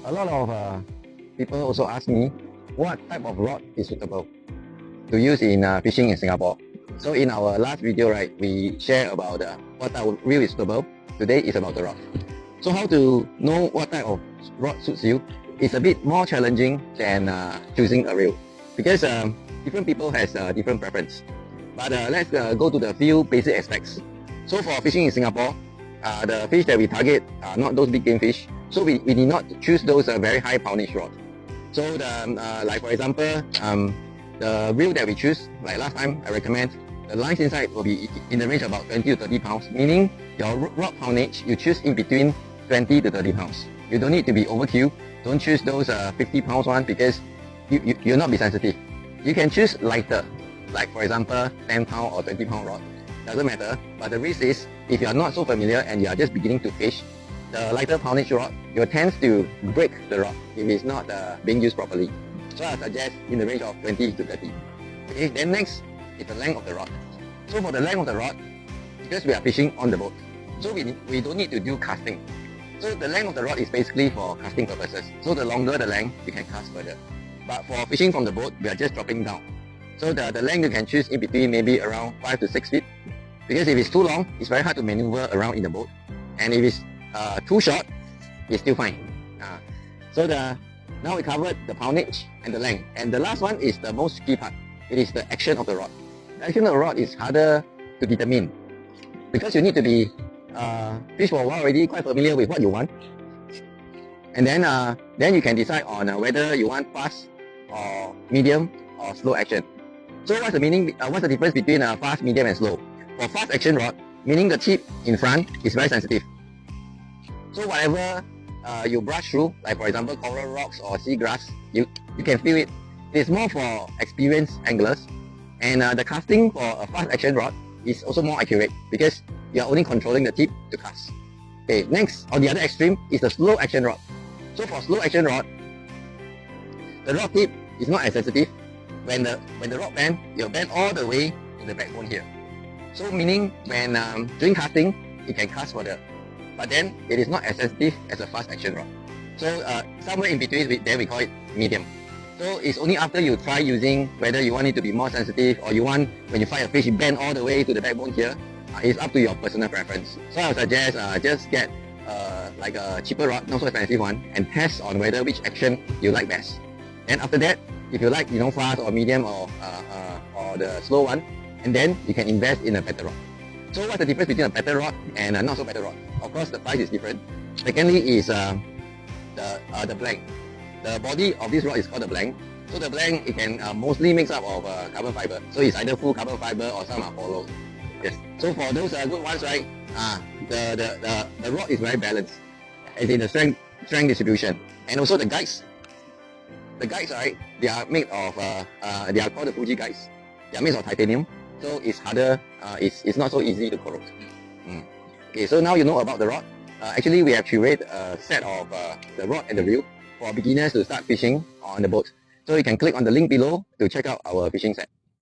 A lot of people also ask me what type of rod is suitable to use in fishing in Singapore. So in our last video, right, we share about what type of reel is suitable. Today is about the rod. So how to know what type of rod suits you is a bit more challenging than choosing a reel, because different people has different preference. But let's go to the few basic aspects. So for fishing in Singapore, the fish that we target are not those big game fish. So we need not choose those very high poundage rod. So the like for example, the reel that we choose, like last time I recommend, the lines inside will be in the range of about 20 to 30 pounds, meaning your rod poundage you choose in between 20 to 30 pounds. You don't need to be overkill. Don't choose those 50 pounds one, because you'll not be sensitive. You can choose lighter, like for example 10 pound or 20 pound rod. Doesn't matter, but the risk is if you are not so familiar and you are just beginning to fish, the lighter poundage rod, you tend to break the rod if it's not being used properly. So I suggest in the range of 20 to 30. Okay, then next is the length of the rod. So for the length of the rod, because we are fishing on the boat, so we don't need to do casting. So the length of the rod is basically for casting purposes. So the longer the length, you can cast further. But for fishing from the boat, we are just dropping down. So the length you can choose in between maybe around 5 to 6 feet. Because if it's too long, it's very hard to maneuver around in the boat. And if it's too short, it's still fine. So now we covered the poundage and the length. And the last one is the most key part. It is the action of the rod. The action of the rod is harder to determine, because you need to be fish for a while already, quite familiar with what you want. And then you can decide on whether you want fast or medium or slow action. So what's the meaning? What's the difference between fast, medium, and slow? For fast action rod, meaning the tip in front is very sensitive. So whatever you brush through, like for example coral rocks or seagrass, you can feel it. It's more for experienced anglers. And the casting for a fast action rod is also more accurate, because you are only controlling the tip to cast. Okay, next, on the other extreme is the slow action rod. So for slow action rod, the rod tip is not as sensitive. When the rod bend, you'll bend all the way to the backbone here. So meaning when doing casting, it can cast further. But then it is not as sensitive as a fast action rod. So somewhere in between, then we call it medium. So it's only after you try using whether you want it to be more sensitive, or you want, when you fight a fish, you bend all the way to the backbone here. It's up to your personal preference. So I would suggest just get like a cheaper rod, not so expensive one, and test on whether which action you like best. And after that, if you like fast or medium or the slow one, and then you can invest in a better rod. So what's the difference between a better rod and a not so better rod? Of course, the price is different. Secondly is the blank. The body of this rod is called the blank. So the blank, it can mostly mix up of carbon fiber. So it's either full carbon fiber or some are hollow. Yes. So for those good ones, right, the rod is very balanced, as in the strength distribution. And also the guides. The guides, right, they are made of they are called the Fuji guides. They are made of titanium, so it's harder. It's not so easy to corrode. Okay, so now you know about the rod. Actually, we have curated a set of the rod and the reel for beginners to start fishing on the boat. So you can click on the link below to check out our fishing set.